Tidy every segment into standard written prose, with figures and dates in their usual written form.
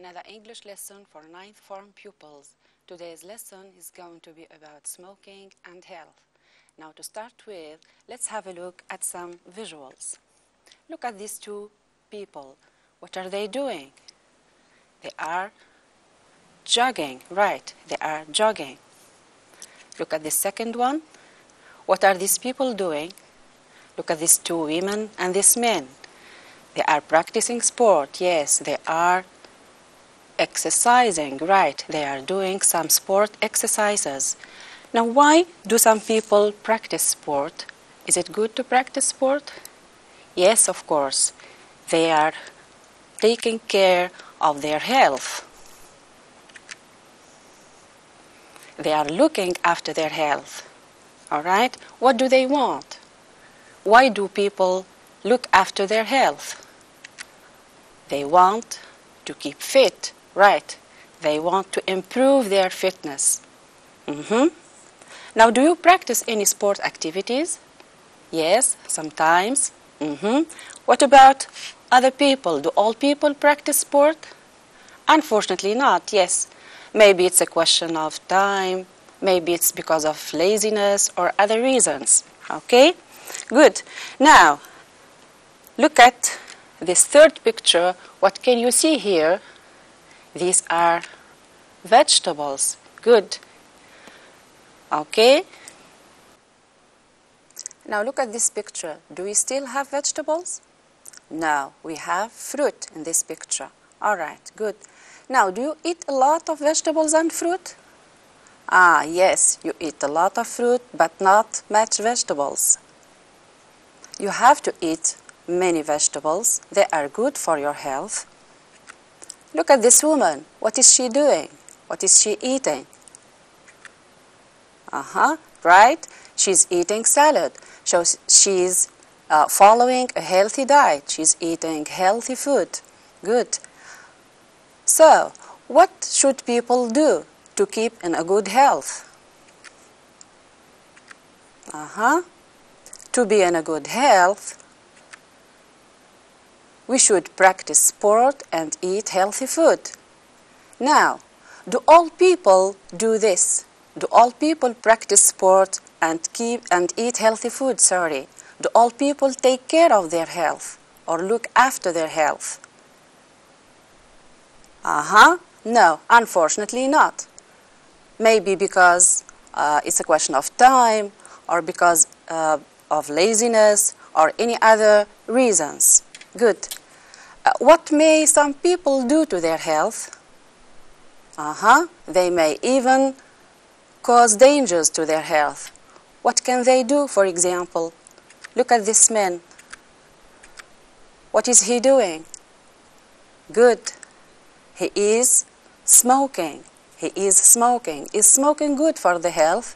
another English lesson for ninth form pupils. Today's lesson is going to be about smoking and health. Now to start with, let's have a look at some visuals. Look at these two people. What are they doing? They are jogging, right, they are jogging. Look at the second one. What are these people doing? Look at these two women and this man. They are practicing sport, yes, they are exercising, right, they are doing some sport exercises. Now, why do some people practice sport? Is it good to practice sport? Yes, of course. They are taking care of their health. They are looking after their health. All right? What do they want? Why do people look after their health? They want to keep fit, right? They want to improve their fitness. Now, do you practice any sport activities? Yes, sometimes. What about other people? Do all people practice sport? Unfortunately not, yes. Maybe it's a question of time, maybe it's because of laziness or other reasons. Okay? Good. Now, look at this third picture. What can you see here? These are vegetables. Good. Okay? Now look at this picture. Do we still have vegetables? No, we have fruit in this picture. All right, good. Now, do you eat a lot of vegetables and fruit? Ah, yes, you eat a lot of fruit, but not much vegetables. You have to eat many vegetables. They are good for your health. Look at this woman. What is she doing? What is she eating? Right? She's eating salad. So she's following a healthy diet. She's eating healthy food. Good. So, what should people do to keep in a good health? To be in a good health, we should practice sport and eat healthy food. Now, do all people do this? Do all people practice sport and eat healthy food? Do all people take care of their health or look after their health? No, unfortunately not. Maybe because it's a question of time or because of laziness or any other reasons. Good. What may some people do to their health? They may even cause dangers to their health. What can they do, for example? Look at this man. What is he doing? Good. He is smoking. He is smoking. Is smoking good for the health?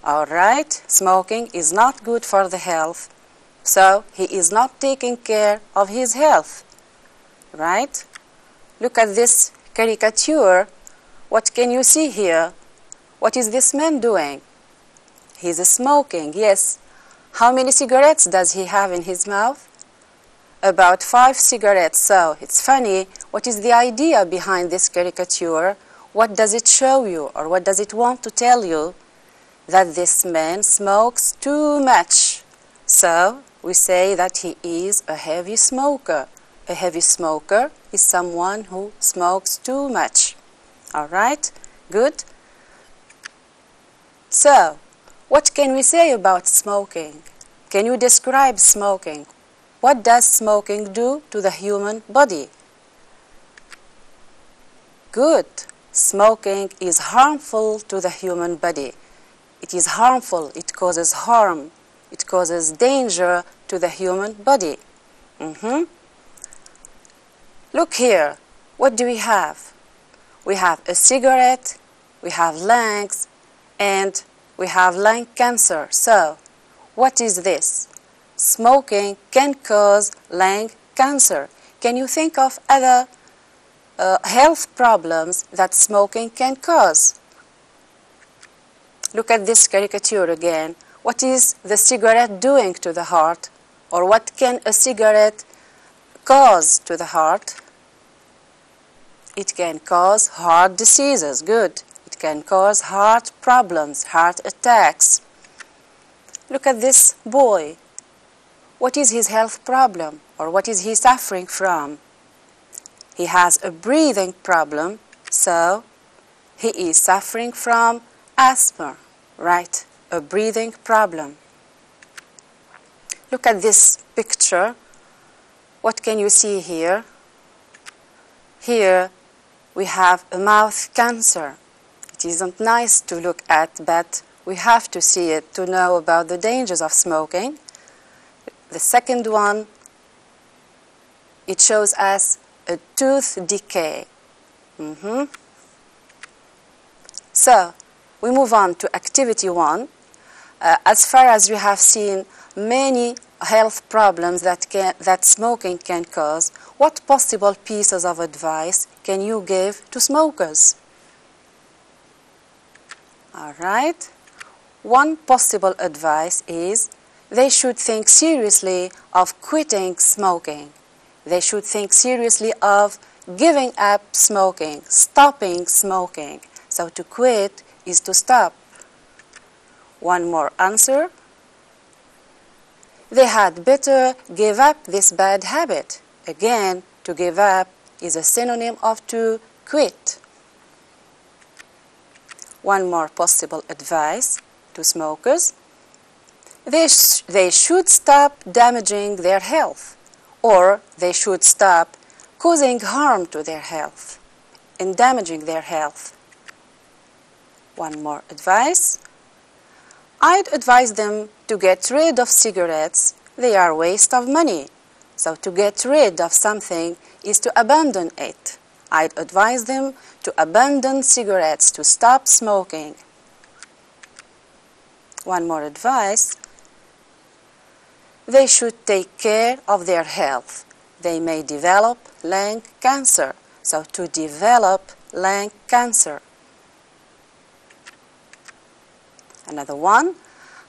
All right, smoking is not good for the health. So he is not taking care of his health, right? Look at this caricature. What can you see here? What is this man doing? He's smoking, yes. How many cigarettes does he have in his mouth? About 5 cigarettes. So it's funny. What is the idea behind this caricature? What does it show you, or what does it want to tell you? That this man smokes too much. So we say that he is a heavy smoker. A heavy smoker is someone who smokes too much. All right? Good. So, what can we say about smoking? Can you describe smoking? What does smoking do to the human body? Good. Smoking is harmful to the human body. It is harmful. It causes harm. It causes danger to the human body. Look here. What do we have? We have a cigarette, we have lungs, and we have lung cancer. So, what is this? Smoking can cause lung cancer. Can you think of other health problems that smoking can cause? Look at this caricature again. What is the cigarette doing to the heart? Or what can a cigarette cause to the heart? It can cause heart diseases. Good. It can cause heart problems, heart attacks. Look at this boy. What is his health problem, or what is he suffering from? He has a breathing problem, so he is suffering from asthma, right? A breathing problem. Look at this picture. What can you see here? Here we have a mouth cancer. It isn't nice to look at, but we have to see it to know about the dangers of smoking. The second one, it shows us a tooth decay. So, we move on to activity 1. As far as you have seen many health problems that smoking can cause, what possible pieces of advice can you give to smokers? All right. One possible advice is they should think seriously of quitting smoking. They should think seriously of giving up smoking, stopping smoking. So to quit is to stop. One more answer. They had better give up this bad habit. Again, to give up is a synonym of to quit. One more possible advice to smokers. They should stop damaging their health, or they should stop causing harm to their health and damaging their health. One more advice. I'd advise them to get rid of cigarettes. They are a waste of money. So to get rid of something is to abandon it. I'd advise them to abandon cigarettes, to stop smoking. One more advice. They should take care of their health. They may develop lung cancer. So to develop lung cancer. Another one,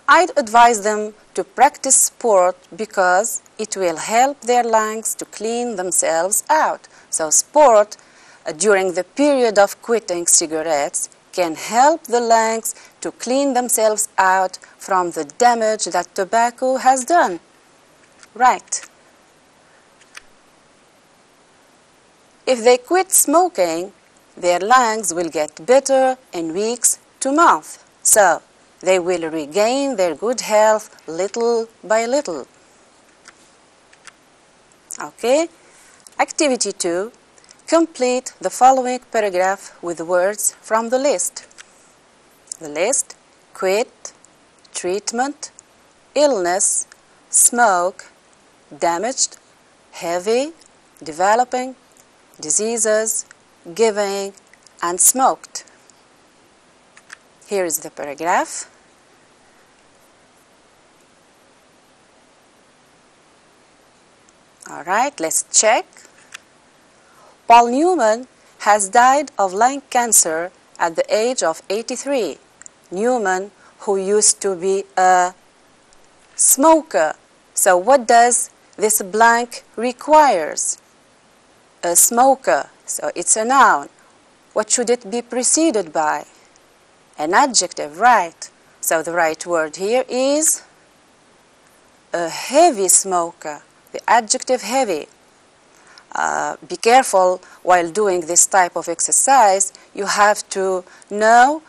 I'd advise them to practice sport because it will help their lungs to clean themselves out. So sport during the period of quitting cigarettes can help the lungs to clean themselves out from the damage that tobacco has done. Right. If they quit smoking, their lungs will get better in weeks to months. So they will regain their good health little by little. Okay? Activity 2. Complete the following paragraph with words from the list. The list: quit, treatment, illness, smoke, damaged, heavy, developing, diseases, giving, and smoked. Here is the paragraph. All right, let's check. Paul Newman has died of lung cancer at the age of 83. Newman, who used to be a smoker. So what does this blank requires? A smoker. So it's a noun. What should it be preceded by? An adjective, right? So the right word here is a heavy smoker. The adjective heavy. Be careful while doing this type of exercise. You have to know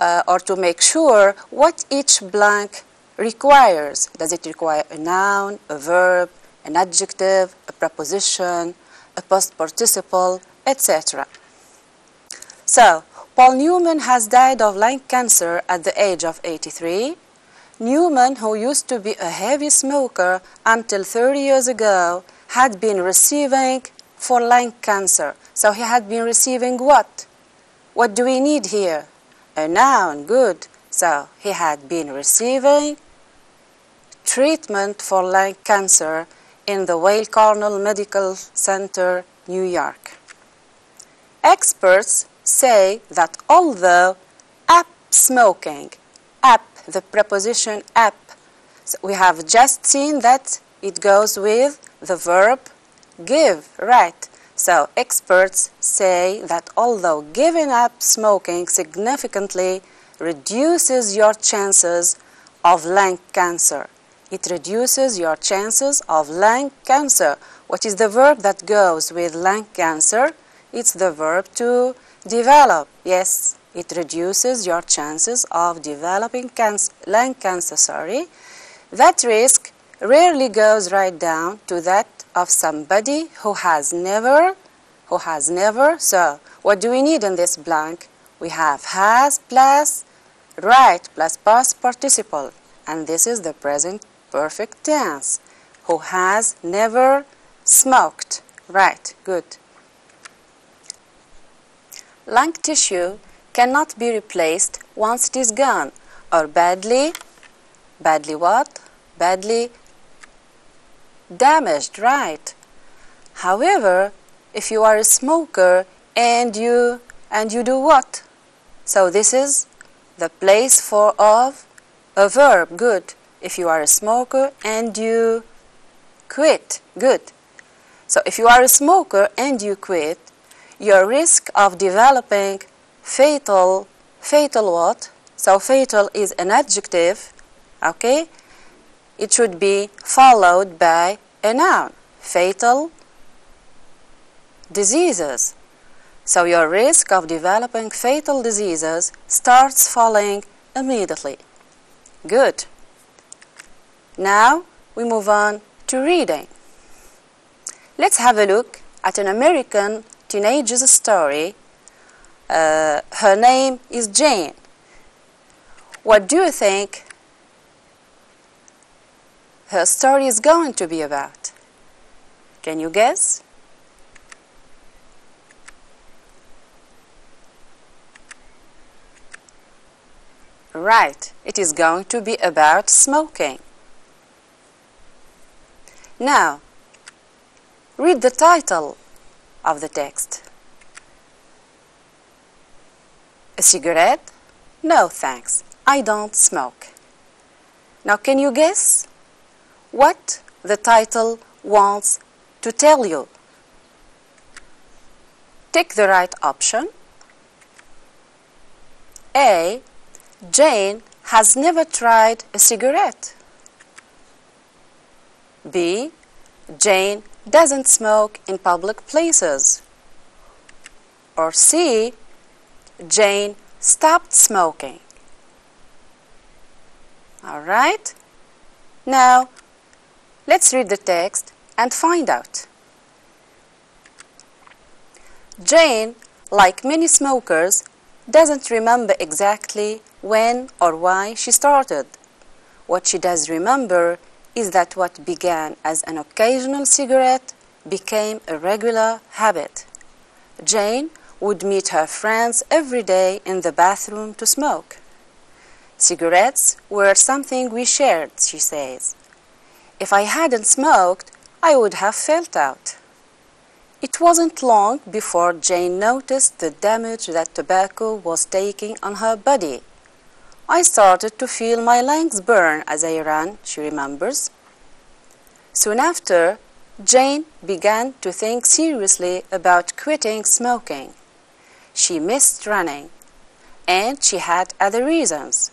or to make sure what each blank requires. Does it require a noun, a verb, an adjective, a preposition, a past participle, etc. So, Paul Newman has died of lung cancer at the age of 83. Newman, who used to be a heavy smoker until 30 years ago, had been receiving for lung cancer. So he had been receiving what? What do we need here? A noun, good. So he had been receiving treatment for lung cancer in the Weill Cornell Medical Center, New York. Experts say that although smoking, the preposition ap, so we have just seen that it goes with the verb give, right? So experts say that although giving up smoking significantly reduces your chances of lung cancer. It reduces your chances of lung cancer. What is the verb that goes with lung cancer? It's the verb to develop. Yes, it reduces your chances of developing lung cancer. That risk rarely goes right down to that of somebody who has never. So what do we need in this blank? We have has plus right plus past participle, and this is the present perfect tense. Who has never smoked. Right, good. Lung tissue cannot be replaced once it is gone or badly what? Badly damaged, right? However, if you are a smoker and you do what? So this is the place of a verb, good. If you are a smoker and you quit, good. So if you are a smoker and you quit, your risk of developing fatal what? So fatal is an adjective, okay? It should be followed by a noun, fatal diseases. So your risk of developing fatal diseases starts falling immediately. Good. Now we move on to reading. Let's have a look at an American teenager's story. Her name is Jane. What do you think her story is going to be about? Can you guess? Right, it is going to be about smoking. Now, read the title of the text. A cigarette? No, thanks. I don't smoke. Now, can you guess what the title wants to tell you? Take the right option. A. Jane has never tried a cigarette. B. Jane doesn't smoke in public places. Or C. Jane stopped smoking. All right? Now, let's read the text and find out. Jane, like many smokers, doesn't remember exactly when or why she started. What she does remember is that what began as an occasional cigarette became a regular habit. Jane would meet her friends every day in the bathroom to smoke. Cigarettes were something we shared, she says. If I hadn't smoked, I would have felt out. It wasn't long before Jane noticed the damage that tobacco was taking on her body. I started to feel my lungs burn as I ran, she remembers. Soon after, Jane began to think seriously about quitting smoking. She missed running, and she had other reasons.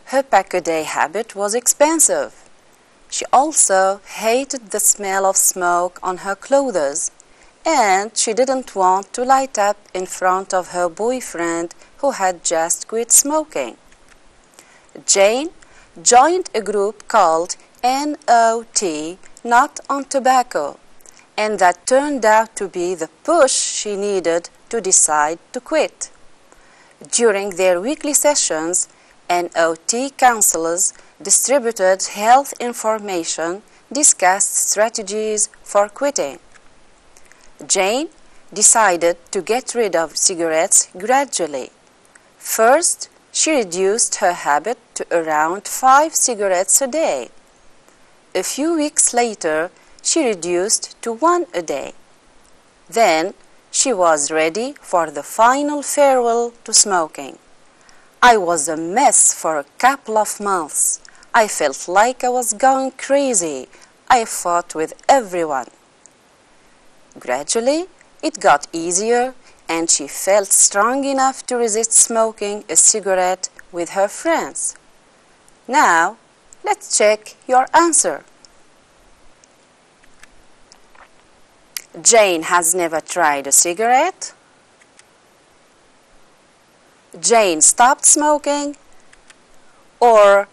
Her pack-a-day habit was expensive. She also hated the smell of smoke on her clothes, and she didn't want to light up in front of her boyfriend who had just quit smoking. Jane joined a group called NOT, Not on Tobacco, and that turned out to be the push she needed to decide to quit. During their weekly sessions, NOT counselors distributed health information, discussed strategies for quitting. Jane decided to get rid of cigarettes gradually. First, she reduced her habit to around 5 cigarettes a day. A few weeks later, she reduced to 1 a day. Then, she was ready for the final farewell to smoking. I was a mess for a couple of months. I felt like I was going crazy. I fought with everyone. Gradually, it got easier and she felt strong enough to resist smoking a cigarette with her friends. Now, let's check your answer. Jane has never tried a cigarette. Jane stopped smoking. Or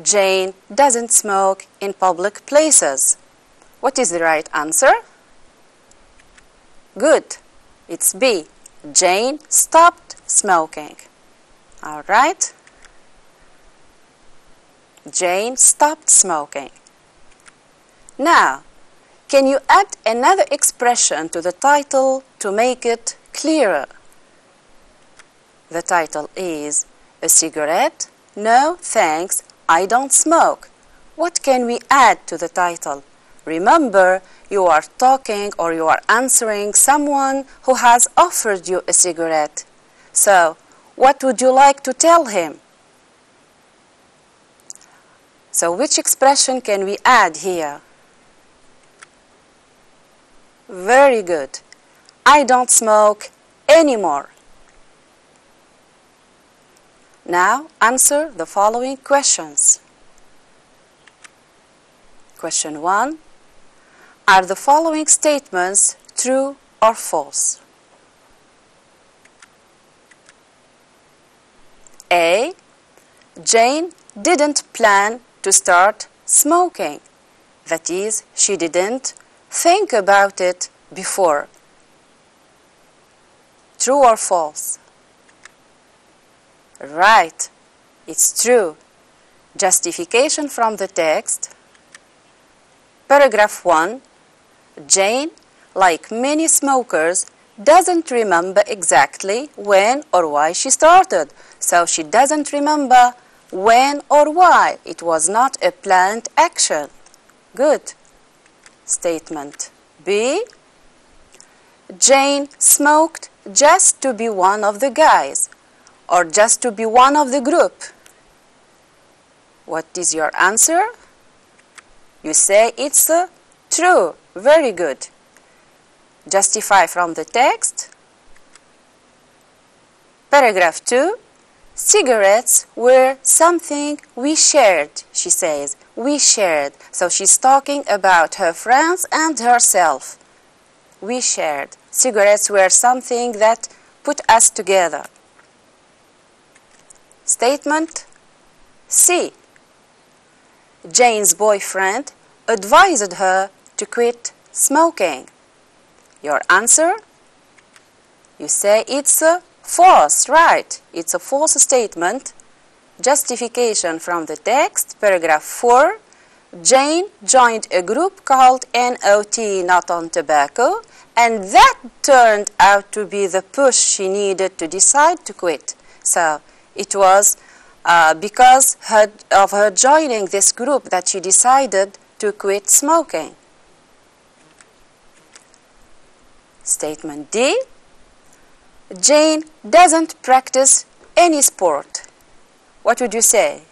Jane doesn't smoke in public places. What is the right answer? Good. It's B. Jane stopped smoking. All right. Jane stopped smoking. Now, can you add another expression to the title to make it clearer? The title is A Cigarette? No, thanks, I don't smoke. What can we add to the title? Remember, you are talking or you are answering someone who has offered you a cigarette. So, what would you like to tell him? So, which expression can we add here? Very good. I don't smoke anymore. Now answer the following questions. Question 1. Are the following statements true or false? A. Jane didn't plan to start smoking. That is, she didn't think about it before. True or false? Right, it's true. Justification from the text. Paragraph 1. Jane, like many smokers, doesn't remember exactly when or why she started. So she doesn't remember when or why. It was not a planned action. Good. Statement B. Jane smoked just to be one of the guys or just to be one of the group. What is your answer? You say it's true. Very good. Justify from the text. Paragraph 2. Cigarettes were something we shared, she says. We shared. So she's talking about her friends and herself. We shared. Cigarettes were something that put us together. Statement C. Jane's boyfriend advised her to quit smoking. Your answer? You say it's false, right? It's a false statement. Justification from the text, paragraph 4. Jane joined a group called NOT, Not on Tobacco, and that turned out to be the push she needed to decide to quit. So it was because of her joining this group that she decided to quit smoking. Statement D. Jane doesn't practice any sport. What would you say?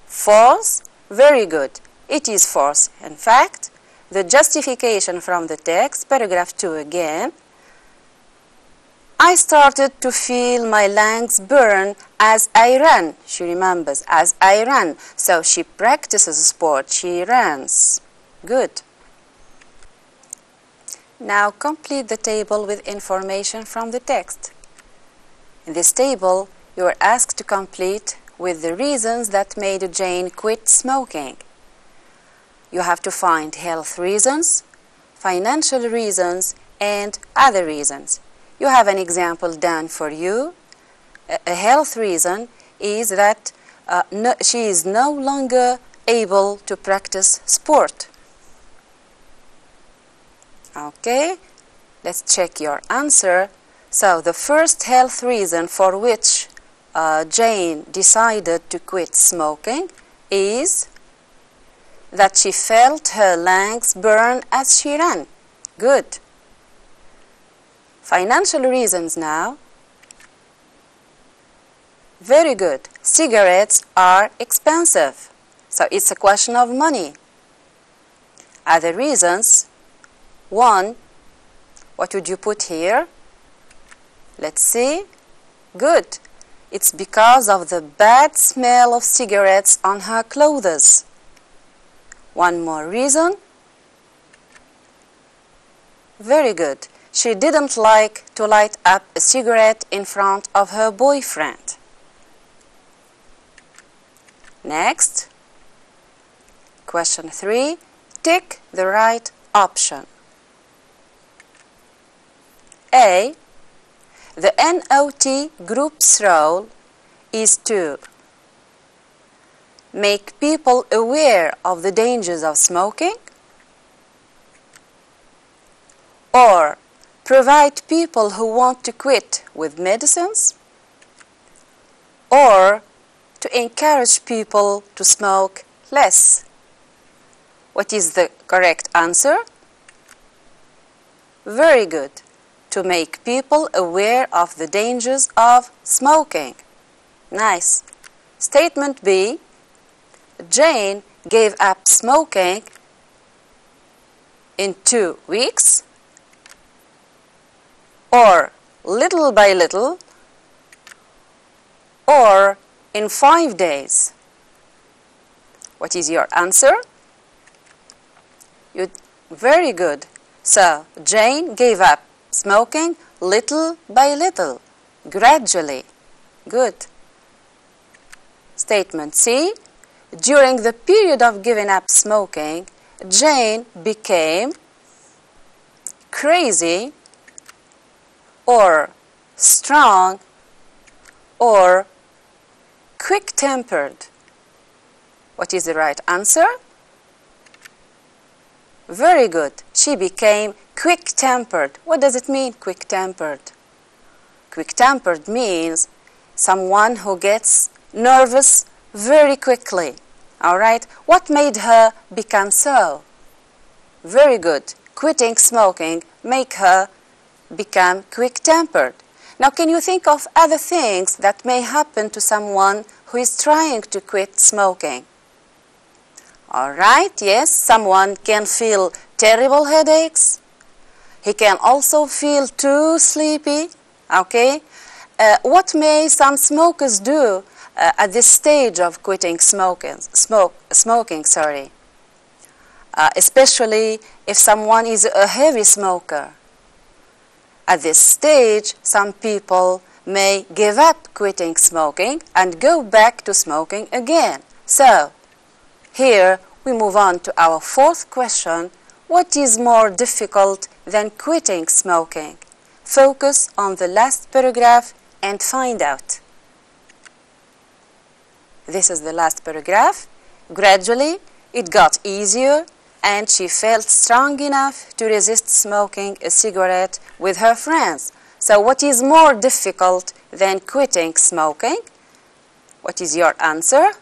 False? Very good. It is false. In fact, the justification from the text, paragraph 2 again. I started to feel my lungs burn as I ran. She remembers, as I ran. So she practices sport. She runs. Good. Now complete the table with information from the text. In this table, you are asked to complete with the reasons that made Jane quit smoking. You have to find health reasons, financial reasons, and other reasons. You have an example done for you. A health reason is that she is no longer able to practice sport. Okay, let's check your answer. So the first health reason for which Jane decided to quit smoking is that she felt her lungs burn as she ran. Good. Financial reasons now. Very good. Cigarettes are expensive. So it's a question of money. Other reasons. 1. What would you put here? Let's see. Good. It's because of the bad smell of cigarettes on her clothes. One more reason. Very good. She didn't like to light up a cigarette in front of her boyfriend. Next. Question 3. Tick the right option. A. The NOT group's role is to make people aware of the dangers of smoking, or provide people who want to quit with medicines, or to encourage people to smoke less. What is the correct answer? Very good. To make people aware of the dangers of smoking. Nice. Statement B. Jane gave up smoking in 2 weeks, or little by little, or in 5 days. What is your answer? Very good. So, Jane gave up smoking little by little, gradually. Good. Statement C. During the period of giving up smoking, Jane became crazy, or strong, or quick-tempered. What is the right answer? Very good. She became quick-tempered. What does it mean, quick-tempered? Quick-tempered means someone who gets nervous very quickly. All right? What made her become so? Very good. Quitting smoking made her become quick-tempered. Now, can you think of other things that may happen to someone who is trying to quit smoking? All right, yes, someone can feel terrible headaches. He can also feel too sleepy, okay? What may some smokers do at this stage of quitting smoking? Especially if someone is a heavy smoker. At this stage, some people may give up quitting smoking and go back to smoking again. So, here we move on to our 4th question. What is more difficult than quitting smoking? Focus on the last paragraph and find out. This is the last paragraph. Gradually, it got easier, and she felt strong enough to resist smoking a cigarette with her friends. So what is more difficult than quitting smoking? What is your answer?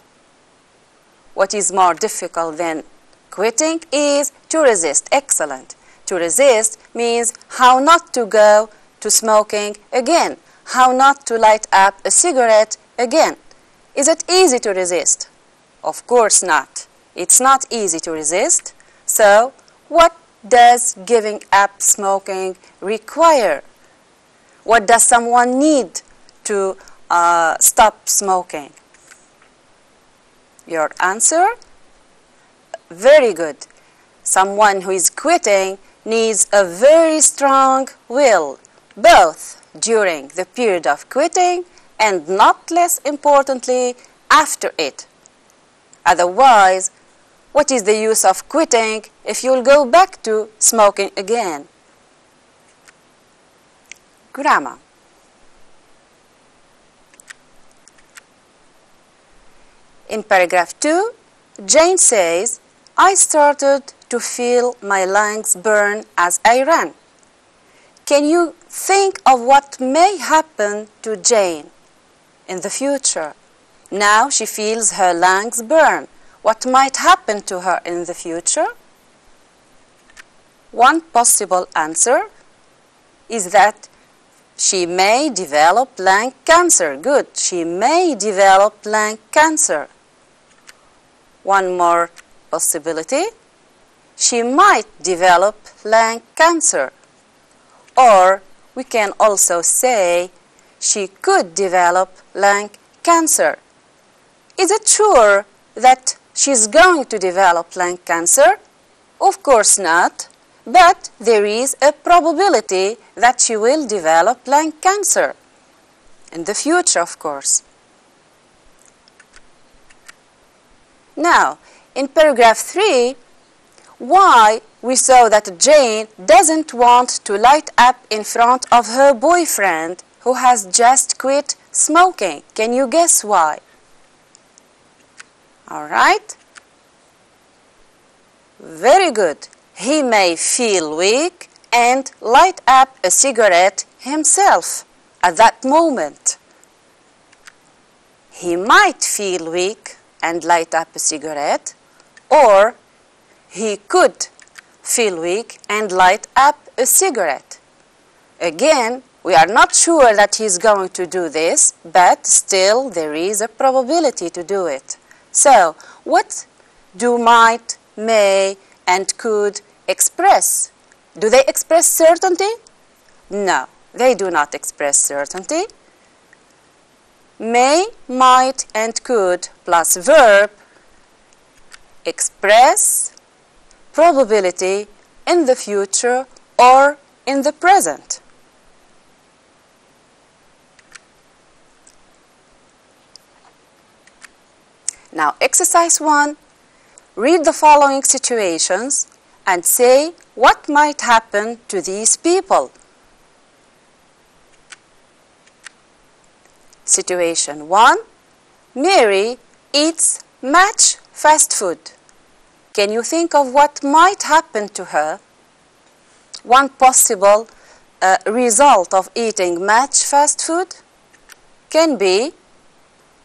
What is more difficult than quitting is to resist. Excellent. To resist means how not to go to smoking again, how not to light up a cigarette again. Is it easy to resist? Of course not. It's not easy to resist. So, what does giving up smoking require? What does someone need to stop smoking? Your answer? Very good. Someone who is quitting needs a very strong will, both during the period of quitting and, not less importantly, after it. Otherwise, what is the use of quitting if you'll go back to smoking again? Grammar. In paragraph 2, Jane says, I started to feel my lungs burn as I ran. Can you think of what may happen to Jane in the future? Now she feels her lungs burn. What might happen to her in the future? One possible answer is that she may develop lung cancer. Good. She may develop lung cancer. One more possibility. She might develop lung cancer. Or we can also say she could develop lung cancer. Is it sure that she's going to develop lung cancer? Of course not, but there is a probability that she will develop lung cancer in the future, of course. Now, in paragraph 3, why we saw that Jane doesn't want to light up in front of her boyfriend who has just quit smoking. Can you guess why? All right. Very good. He may feel weak and light up a cigarette himself at that moment. He might feel weak and light up a cigarette, or he could feel weak and light up a cigarette. Again, we are not sure that he's going to do this, but still there is a probability to do it. So, what do might, may, and could express? Do they express certainty? No, they do not express certainty. May, might, and could plus verb express probability in the future or in the present. Now, exercise 1. Read the following situations and say what might happen to these people. Situation 1. Mary eats much fast food. Can you think of what might happen to her? One possible result of eating much fast food can be,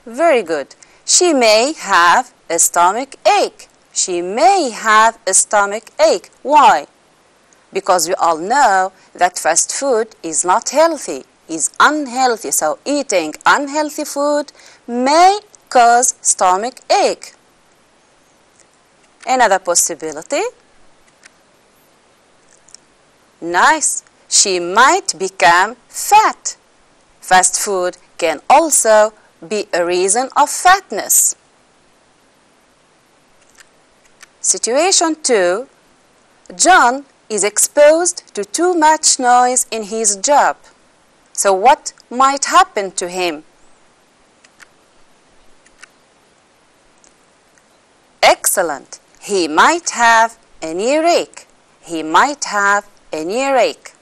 very good, she may have a stomach ache. She may have a stomach ache. Why? Because we all know that fast food is not healthy, is unhealthy. So eating unhealthy food may cause stomach ache. Another possibility. Nice. She might become fat. Fast food can also be a reason of fatness. Situation 2. John is exposed to too much noise in his job. So what might happen to him? Excellent. He might have an earache. He might have an earache.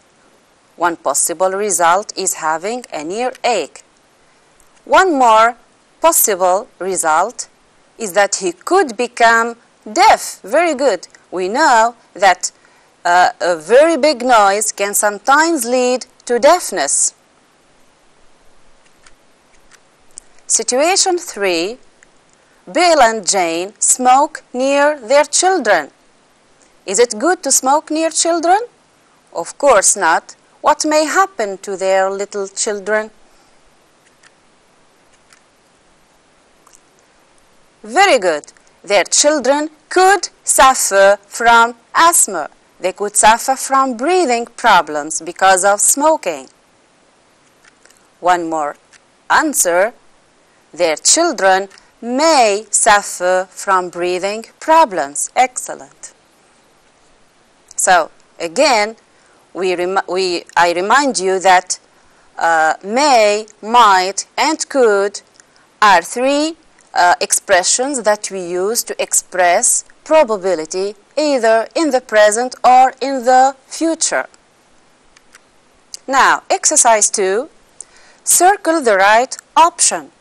One possible result is having an earache. One more possible result is that he could become deaf. Very good. We know that a very big noise can sometimes lead to deafness. Situation 3. Bill and Jane smoke near their children. Is it good to smoke near children? Of course not. What may happen to their little children? Very good. Their children could suffer from asthma. They could suffer from breathing problems because of smoking. One more answer. Their children may suffer from breathing problems. Excellent. So, again, I remind you that may, might, and could are three expressions that we use to express probability either in the present or in the future. Now, exercise 2. Circle the right option.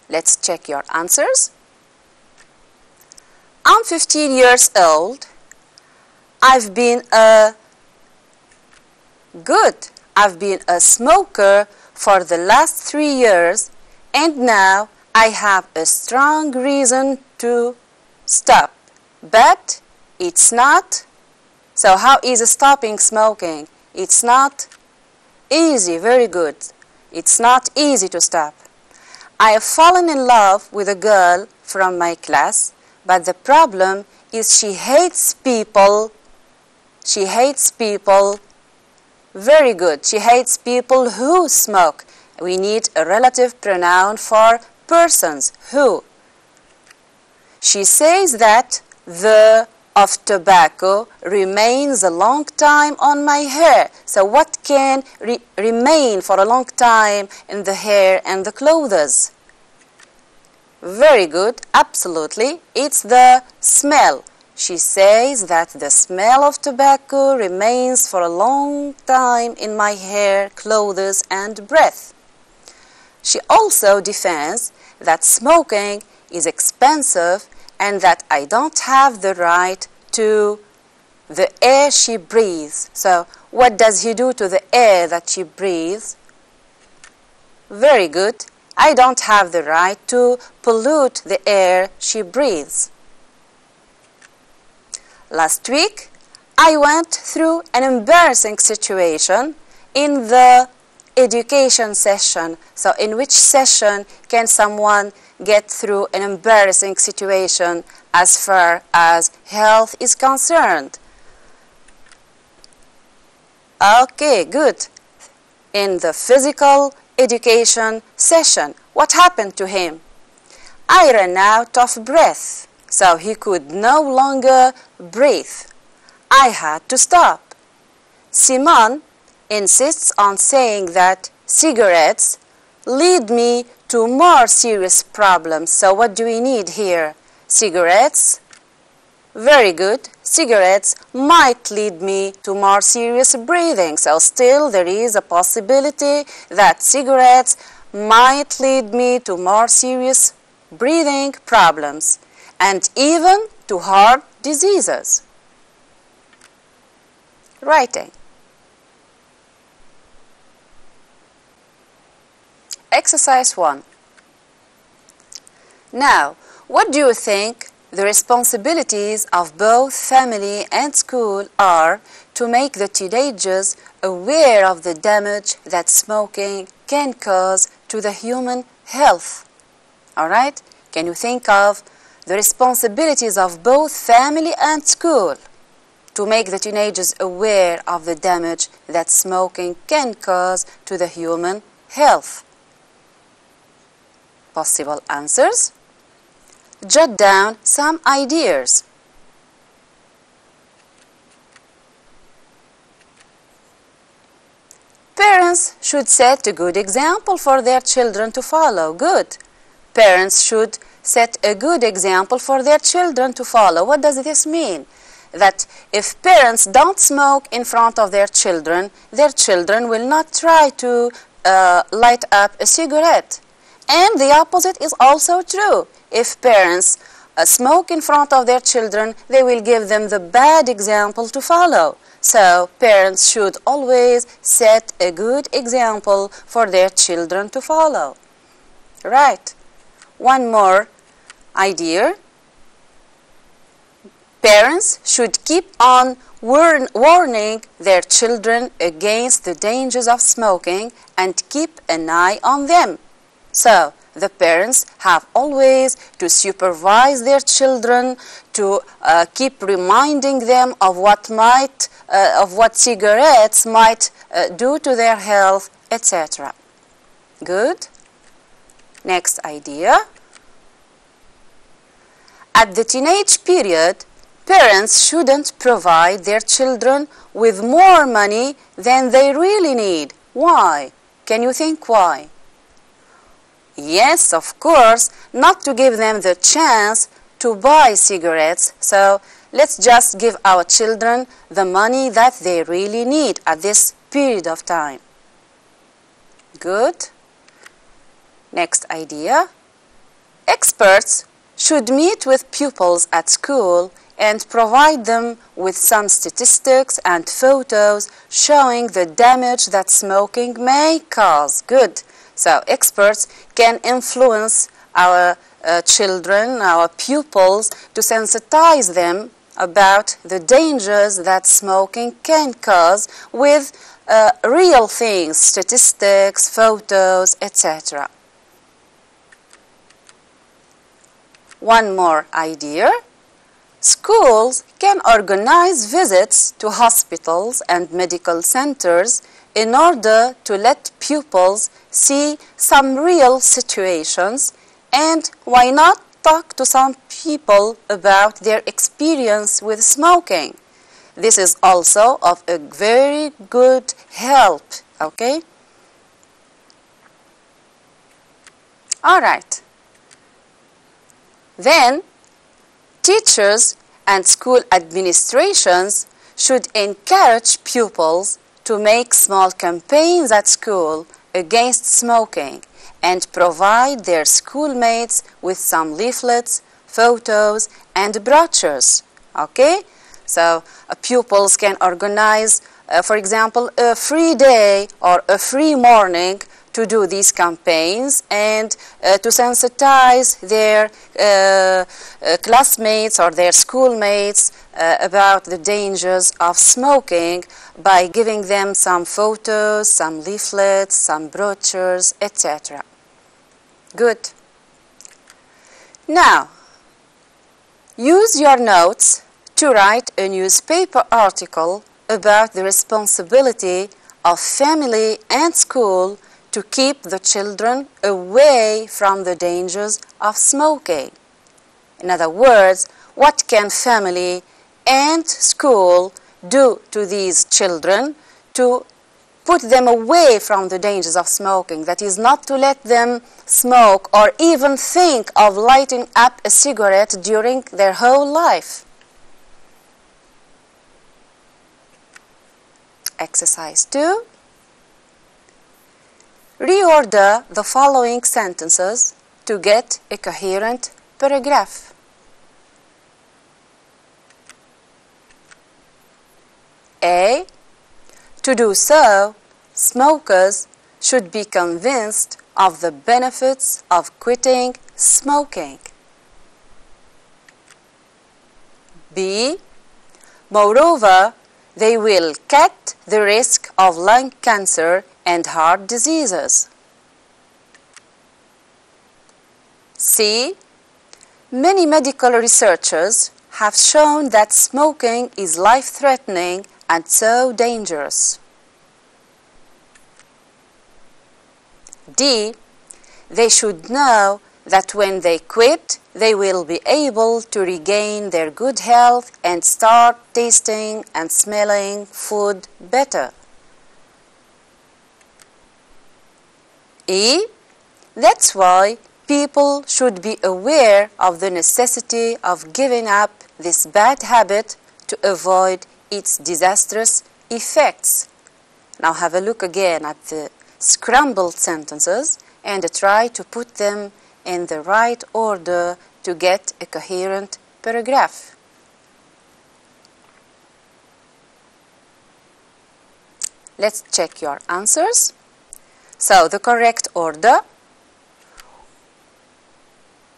Let's check your answers. I'm 15 years old. I've been a smoker for the last 3 years, and now I have a strong reason to stop. But it's not. So how is stopping smoking? It's not easy. Very good. It's not easy to stop. I have fallen in love with a girl from my class, but the problem is she hates people. She hates people. Very good. She hates people who smoke. We need a relative pronoun for persons. Who. She says that the of tobacco remains a long time on my hair. So what can remain for a long time in the hair and the clothes? Very good, absolutely. It's the smell. She says that the smell of tobacco remains for a long time in my hair, clothes, and breath. She also defends that smoking is expensive and that I don't have the right to the air she breathes. So what does he do to the air that she breathes? Very good. I don't have the right to pollute the air she breathes. Last week, I went through an embarrassing situation in the education session. So in which session can someone get through an embarrassing situation as far as health is concerned? Okay, good. In the physical education session, what happened to him? I ran out of breath, so he could no longer breathe. I had to stop. Simon insists on saying that cigarettes lead me to more serious problems. So what do we need here? Cigarettes? Very good. Cigarettes might lead me to more serious breathing. So still there is a possibility that cigarettes might lead me to more serious breathing problems and even to heart diseases. Writing. Exercise 1. Now, what do you think the responsibilities of both family and school are to make the teenagers aware of the damage that smoking can cause to the human health? All right? Can you think of the responsibilities of both family and school to make the teenagers aware of the damage that smoking can cause to the human health? Possible answers? Jot down some ideas. Parents should set a good example for their children to follow. Good. Parents should set a good example for their children to follow. What does this mean? That if parents don't smoke in front of their children will not try to light up a cigarette. And the opposite is also true. If parents smoke in front of their children, they will give them the bad example to follow. So parents should always set a good example for their children to follow. Right. One more idea. Parents should keep on warning their children against the dangers of smoking and keep an eye on them. So, the parents have always to supervise their children, to keep reminding them of what cigarettes might do to their health, etc. Good. Next idea. At the teenage period, parents shouldn't provide their children with more money than they really need. Why? Can you think why? Yes, of course, not to give them the chance to buy cigarettes. So let's just give our children the money that they really need at this period of time. Good. Next idea. Experts should meet with pupils at school and provide them with some statistics and photos showing the damage that smoking may cause. Good. So experts can influence our children, our pupils, to sensitize them about the dangers that smoking can cause with real things, statistics, photos, etc. one more idea. Schools can organize visits to hospitals and medical centers in order to let pupils see some real situations, and why not talk to some people about their experience with smoking. This is also of a very good help, okay? All right. Then, teachers and school administrations should encourage pupils to make small campaigns at school against smoking and provide their schoolmates with some leaflets, photos, and brochures. Okay? So, pupils can organize, for example, a free day or a free morning to do these campaigns and to sensitize their classmates or their schoolmates about the dangers of smoking by giving them some photos, some leaflets, some brochures, etc. Good. Now, use your notes to write a newspaper article about the responsibility of family and school to keep the children away from the dangers of smoking. In other words, what can family and school do to these children to put them away from the dangers of smoking? That is, not to let them smoke or even think of lighting up a cigarette during their whole life. Exercise 2. Reorder the following sentences to get a coherent paragraph. A. To do so, smokers should be convinced of the benefits of quitting smoking. B. Moreover, they will cut the risk of lung cancer and heart diseases. C. Many medical researchers have shown that smoking is life-threatening and so dangerous. D. They should know that when they quit, they will be able to regain their good health and start tasting and smelling food better. E. That's why people should be aware of the necessity of giving up this bad habit to avoid its disastrous effects. Now have a look again at the scrambled sentences and try to put them in the right order to get a coherent paragraph. Let's check your answers. So, the correct order.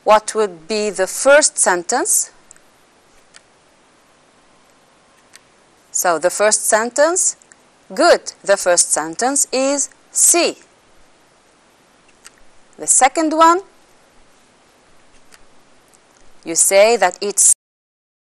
What would be the first sentence? So, the first sentence, good. The first sentence is C. The second one, you say that it's